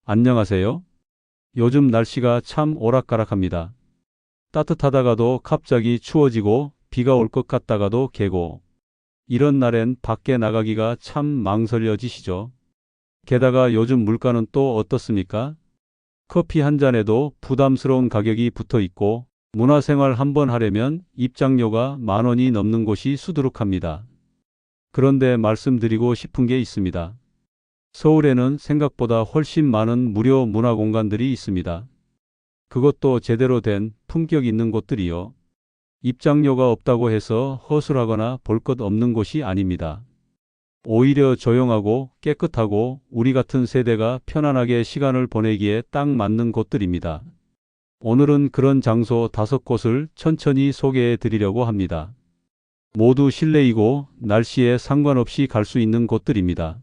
안녕하세요. 요즘 날씨가 참 오락가락합니다. 따뜻하다가도 갑자기 추워지고 비가 올 것 같다가도 개고 이런 날엔 밖에 나가기가 참 망설여지시죠? 게다가 요즘 물가는 또 어떻습니까? 커피 한 잔에도 부담스러운 가격이 붙어 있고 문화생활 한번 하려면 입장료가 10,000원이 넘는 곳이 수두룩합니다. 그런데 말씀드리고 싶은 게 있습니다. 서울에는 생각보다 훨씬 많은 무료 문화공간들이 있습니다. 그것도 제대로 된 품격 있는 곳들이요. 입장료가 없다고 해서 허술하거나 볼 것 없는 곳이 아닙니다. 오히려 조용하고 깨끗하고 우리 같은 세대가 편안하게 시간을 보내기에 딱 맞는 곳들입니다. 오늘은 그런 장소 5곳을 천천히 소개해 드리려고 합니다. 모두 실내이고 날씨에 상관없이 갈 수 있는 곳들입니다.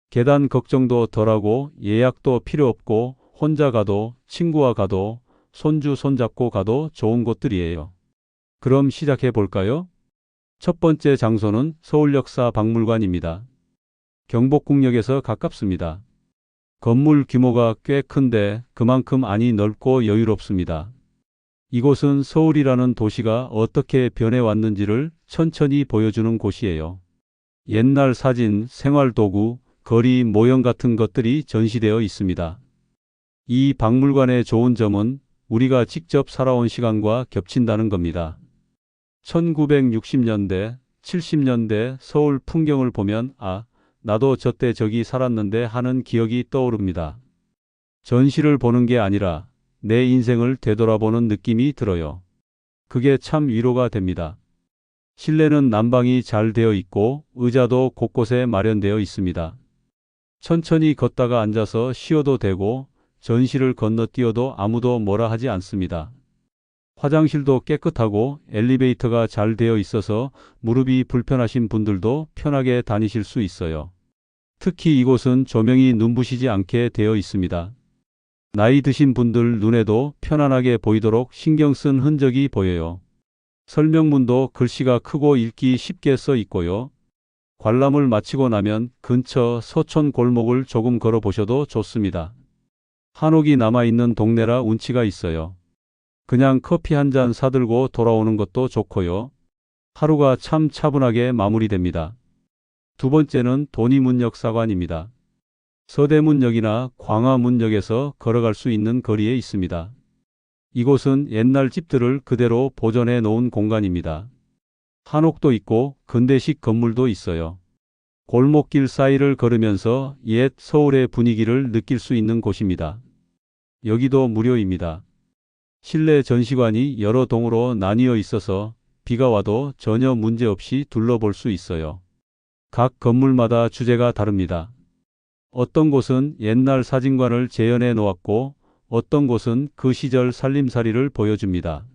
계단 걱정도 덜하고 예약도 필요 없고 혼자 가도 친구와 가도 손주 손잡고 가도 좋은 곳들이에요. 그럼 시작해 볼까요? 첫 번째 장소는 서울역사박물관입니다. 경복궁역에서 가깝습니다. 건물 규모가 꽤 큰데 그만큼 안이 넓고 여유롭습니다. 이곳은 서울이라는 도시가 어떻게 변해왔는지를 천천히 보여주는 곳이에요. 옛날 사진, 생활도구, 거리 모형 같은 것들이 전시되어 있습니다. 이 박물관의 좋은 점은 우리가 직접 살아온 시간과 겹친다는 겁니다. 1960년대, 70년대 서울 풍경을 보면 나도 저때 저기 살았는데 하는 기억이 떠오릅니다. 전시를 보는 게 아니라 내 인생을 되돌아보는 느낌이 들어요. 그게 참 위로가 됩니다. 실내는 난방이 잘 되어 있고 의자도 곳곳에 마련되어 있습니다. 천천히 걷다가 앉아서 쉬어도 되고 전시를 건너뛰어도 아무도 뭐라 하지 않습니다. 화장실도 깨끗하고 엘리베이터가 잘 되어 있어서 무릎이 불편하신 분들도 편하게 다니실 수 있어요. 특히 이곳은 조명이 눈부시지 않게 되어 있습니다. 나이 드신 분들 눈에도 편안하게 보이도록 신경 쓴 흔적이 보여요. 설명문도 글씨가 크고 읽기 쉽게 써 있고요. 관람을 마치고 나면 근처 서촌 골목을 조금 걸어보셔도 좋습니다. 한옥이 남아있는 동네라 운치가 있어요. 그냥 커피 한 잔 사들고 돌아오는 것도 좋고요. 하루가 참 차분하게 마무리됩니다. 두 번째는 돈이문역사관입니다. 서대문역이나 광화문역에서 걸어갈 수 있는 거리에 있습니다. 이곳은 옛날 집들을 그대로 보존해 놓은 공간입니다. 한옥도 있고 근대식 건물도 있어요. 골목길 사이를 걸으면서 옛 서울의 분위기를 느낄 수 있는 곳입니다. 여기도 무료입니다. 실내 전시관이 여러 동으로 나뉘어 있어서 비가 와도 전혀 문제없이 둘러볼 수 있어요. 각 건물마다 주제가 다릅니다. 어떤 곳은 옛날 사진관을 재현해 놓았고 어떤 곳은 그 시절 살림살이를 보여줍니다.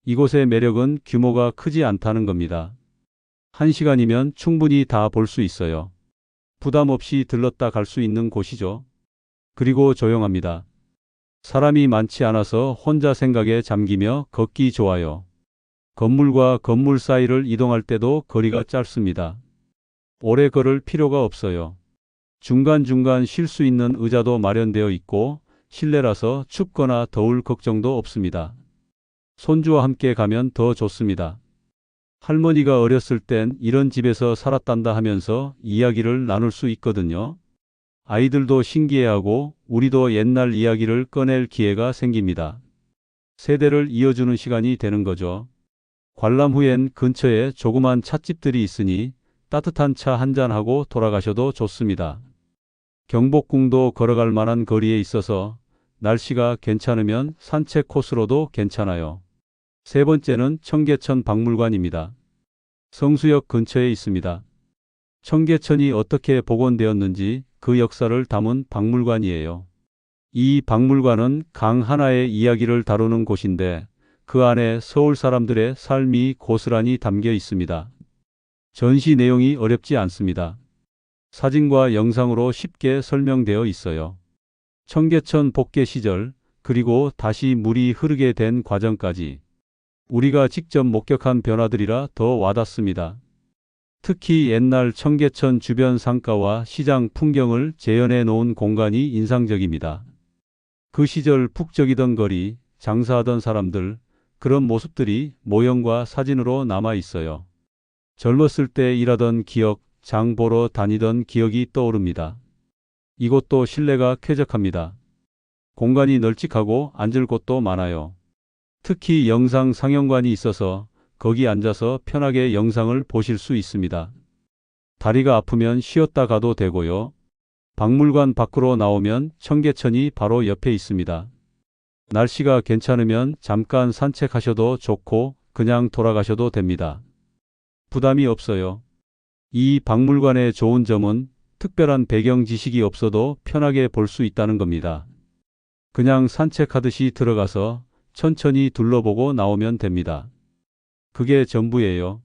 이곳의 매력은 규모가 크지 않다는 겁니다. 1시간이면 충분히 다 볼 수 있어요. 부담 없이 들렀다 갈 수 있는 곳이죠. 그리고 조용합니다. 사람이 많지 않아서 혼자 생각에 잠기며 걷기 좋아요. 건물과 건물 사이를 이동할 때도 거리가 짧습니다. 오래 걸을 필요가 없어요. 중간중간 쉴 수 있는 의자도 마련되어 있고 실내라서 춥거나 더울 걱정도 없습니다. 손주와 함께 가면 더 좋습니다. 할머니가 어렸을 땐 이런 집에서 살았단다 하면서 이야기를 나눌 수 있거든요. 아이들도 신기해하고 우리도 옛날 이야기를 꺼낼 기회가 생깁니다. 세대를 이어주는 시간이 되는 거죠. 관람 후엔 근처에 조그만 찻집들이 있으니 따뜻한 차 한잔하고 돌아가셔도 좋습니다. 경복궁도 걸어갈 만한 거리에 있어서 날씨가 괜찮으면 산책 코스로도 괜찮아요. 세 번째는 청계천 박물관입니다. 성수역 근처에 있습니다. 청계천이 어떻게 복원되었는지 그 역사를 담은 박물관이에요. 이 박물관은 강 하나의 이야기를 다루는 곳인데 그 안에 서울 사람들의 삶이 고스란히 담겨 있습니다. 전시 내용이 어렵지 않습니다. 사진과 영상으로 쉽게 설명되어 있어요. 청계천 복개 시절 그리고 다시 물이 흐르게 된 과정까지 우리가 직접 목격한 변화들이라 더 와닿습니다. 특히 옛날 청계천 주변 상가와 시장 풍경을 재현해 놓은 공간이 인상적입니다. 그 시절 북적이던 거리, 장사하던 사람들, 그런 모습들이 모형과 사진으로 남아 있어요. 젊었을 때 일하던 기억, 장 보러 다니던 기억이 떠오릅니다. 이곳도 실내가 쾌적합니다. 공간이 널찍하고 앉을 곳도 많아요. 특히 영상 상영관이 있어서 거기 앉아서 편하게 영상을 보실 수 있습니다. 다리가 아프면 쉬었다 가도 되고요. 박물관 밖으로 나오면 청계천이 바로 옆에 있습니다. 날씨가 괜찮으면 잠깐 산책하셔도 좋고 그냥 돌아가셔도 됩니다. 부담이 없어요. 이 박물관의 좋은 점은 특별한 배경 지식이 없어도 편하게 볼 수 있다는 겁니다. 그냥 산책하듯이 들어가서 천천히 둘러보고 나오면 됩니다. 그게 전부예요.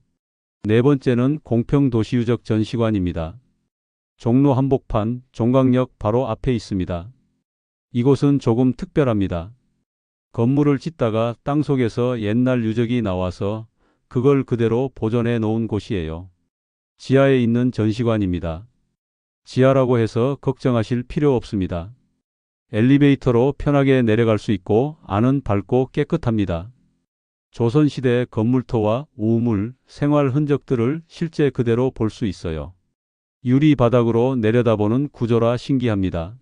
네 번째는 공평도시유적 전시관입니다. 종로 한복판, 종각역 바로 앞에 있습니다. 이곳은 조금 특별합니다. 건물을 짓다가 땅속에서 옛날 유적이 나와서 그걸 그대로 보존해 놓은 곳이에요. 지하에 있는 전시관입니다. 지하라고 해서 걱정하실 필요 없습니다. 엘리베이터로 편하게 내려갈 수 있고 안은 밝고 깨끗합니다. 조선시대 건물토와 우물, 생활 흔적들을 실제 그대로 볼 수 있어요. 유리 바닥으로 내려다보는 구조라 신기합니다.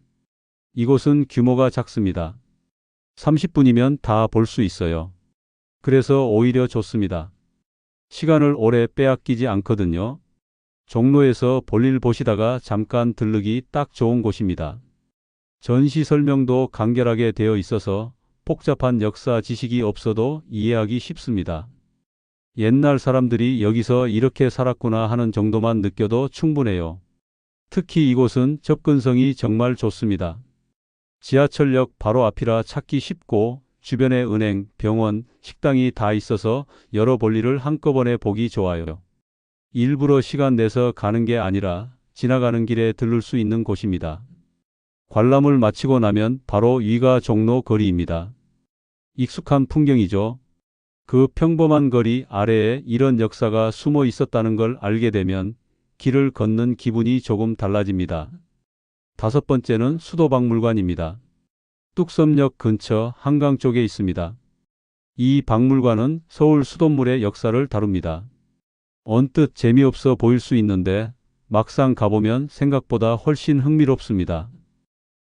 이곳은 규모가 작습니다. 30분이면 다 볼 수 있어요. 그래서 오히려 좋습니다. 시간을 오래 빼앗기지 않거든요. 종로에서 볼일 보시다가 잠깐 들르기 딱 좋은 곳입니다. 전시 설명도 간결하게 되어 있어서 복잡한 역사 지식이 없어도 이해하기 쉽습니다. 옛날 사람들이 여기서 이렇게 살았구나 하는 정도만 느껴도 충분해요. 특히 이곳은 접근성이 정말 좋습니다. 지하철역 바로 앞이라 찾기 쉽고 주변에 은행, 병원, 식당이 다 있어서 여러 볼일을 한꺼번에 보기 좋아요. 일부러 시간 내서 가는 게 아니라 지나가는 길에 들를 수 있는 곳입니다. 관람을 마치고 나면 바로 위가 종로 거리입니다. 익숙한 풍경이죠. 그 평범한 거리 아래에 이런 역사가 숨어 있었다는 걸 알게 되면 길을 걷는 기분이 조금 달라집니다. 다섯 번째는 수도박물관입니다. 뚝섬역 근처 한강 쪽에 있습니다. 이 박물관은 서울 수돗물의 역사를 다룹니다. 언뜻 재미없어 보일 수 있는데 막상 가보면 생각보다 훨씬 흥미롭습니다.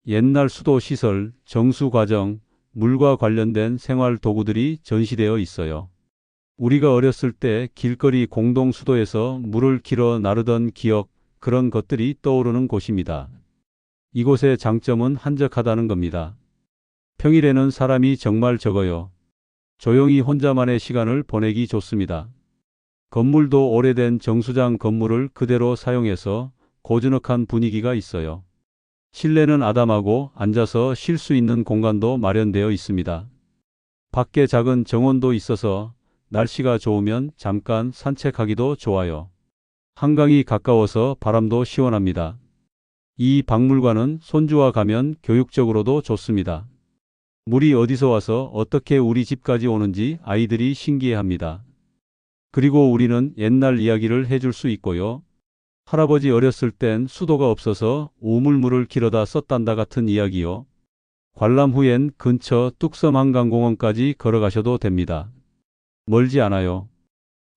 옛날 수도 시설, 정수 과정, 물과 관련된 생활 도구들이 전시되어 있어요. 우리가 어렸을 때 길거리 공동 수도에서 물을 길어 나르던 기억, 그런 것들이 떠오르는 곳입니다. 이곳의 장점은 한적하다는 겁니다. 평일에는 사람이 정말 적어요. 조용히 혼자만의 시간을 보내기 좋습니다. 건물도 오래된 정수장 건물을 그대로 사용해서 고즈넉한 분위기가 있어요. 실내는 아담하고 앉아서 쉴 수 있는 공간도 마련되어 있습니다. 밖에 작은 정원도 있어서 날씨가 좋으면 잠깐 산책하기도 좋아요. 한강이 가까워서 바람도 시원합니다. 이 박물관은 손주와 가면 교육적으로도 좋습니다. 물이 어디서 와서 어떻게 우리 집까지 오는지 아이들이 신기해합니다. 그리고 우리는 옛날 이야기를 해줄 수 있고요. 할아버지 어렸을 땐 수도가 없어서 우물물을 길어다 썼단다 같은 이야기요. 관람 후엔 근처 뚝섬 한강공원까지 걸어가셔도 됩니다. 멀지 않아요.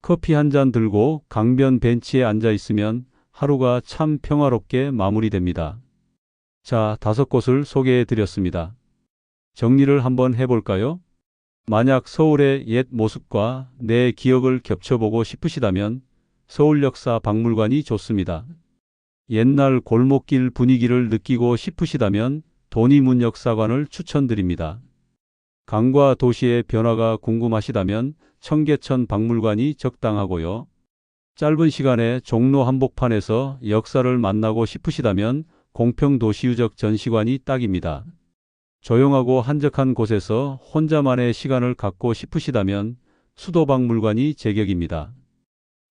커피 한 잔 들고 강변 벤치에 앉아 있으면 하루가 참 평화롭게 마무리됩니다. 자, 5곳을 소개해 드렸습니다. 정리를 한번 해볼까요? 만약 서울의 옛 모습과 내 기억을 겹쳐보고 싶으시다면 서울역사박물관이 좋습니다. 옛날 골목길 분위기를 느끼고 싶으시다면 돈이문역사관을 추천드립니다. 강과 도시의 변화가 궁금하시다면 청계천 박물관이 적당하고요. 짧은 시간에 종로 한복판에서 역사를 만나고 싶으시다면 공평도시유적 전시관이 딱입니다. 조용하고 한적한 곳에서 혼자만의 시간을 갖고 싶으시다면 수도박물관이 제격입니다.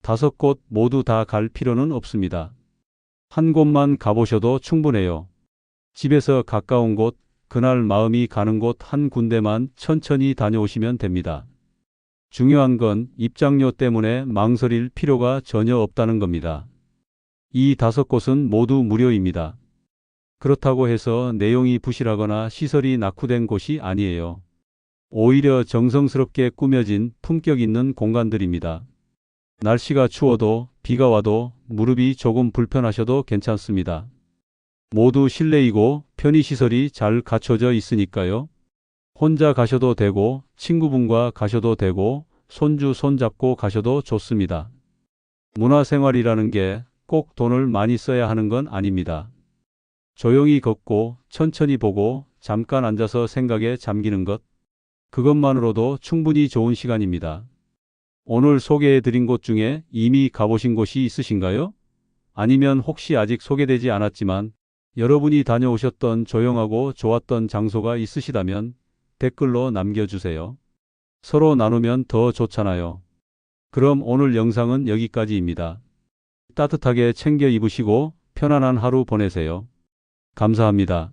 5곳 모두 다 갈 필요는 없습니다. 한 곳만 가보셔도 충분해요. 집에서 가까운 곳, 그날 마음이 가는 곳 한 군데만 천천히 다녀오시면 됩니다. 중요한 건 입장료 때문에 망설일 필요가 전혀 없다는 겁니다. 이 5곳은 모두 무료입니다. 그렇다고 해서 내용이 부실하거나 시설이 낙후된 곳이 아니에요. 오히려 정성스럽게 꾸며진 품격 있는 공간들입니다. 날씨가 추워도 비가 와도 무릎이 조금 불편하셔도 괜찮습니다. 모두 실내이고 편의시설이 잘 갖춰져 있으니까요. 혼자 가셔도 되고 친구분과 가셔도 되고 손주 손잡고 가셔도 좋습니다. 문화생활이라는 게 꼭 돈을 많이 써야 하는 건 아닙니다. 조용히 걷고 천천히 보고 잠깐 앉아서 생각에 잠기는 것, 그것만으로도 충분히 좋은 시간입니다. 오늘 소개해드린 곳 중에 이미 가보신 곳이 있으신가요? 아니면 혹시 아직 소개되지 않았지만 여러분이 다녀오셨던 조용하고 좋았던 장소가 있으시다면 댓글로 남겨주세요. 서로 나누면 더 좋잖아요. 그럼 오늘 영상은 여기까지입니다. 따뜻하게 챙겨 입으시고 편안한 하루 보내세요. 감사합니다.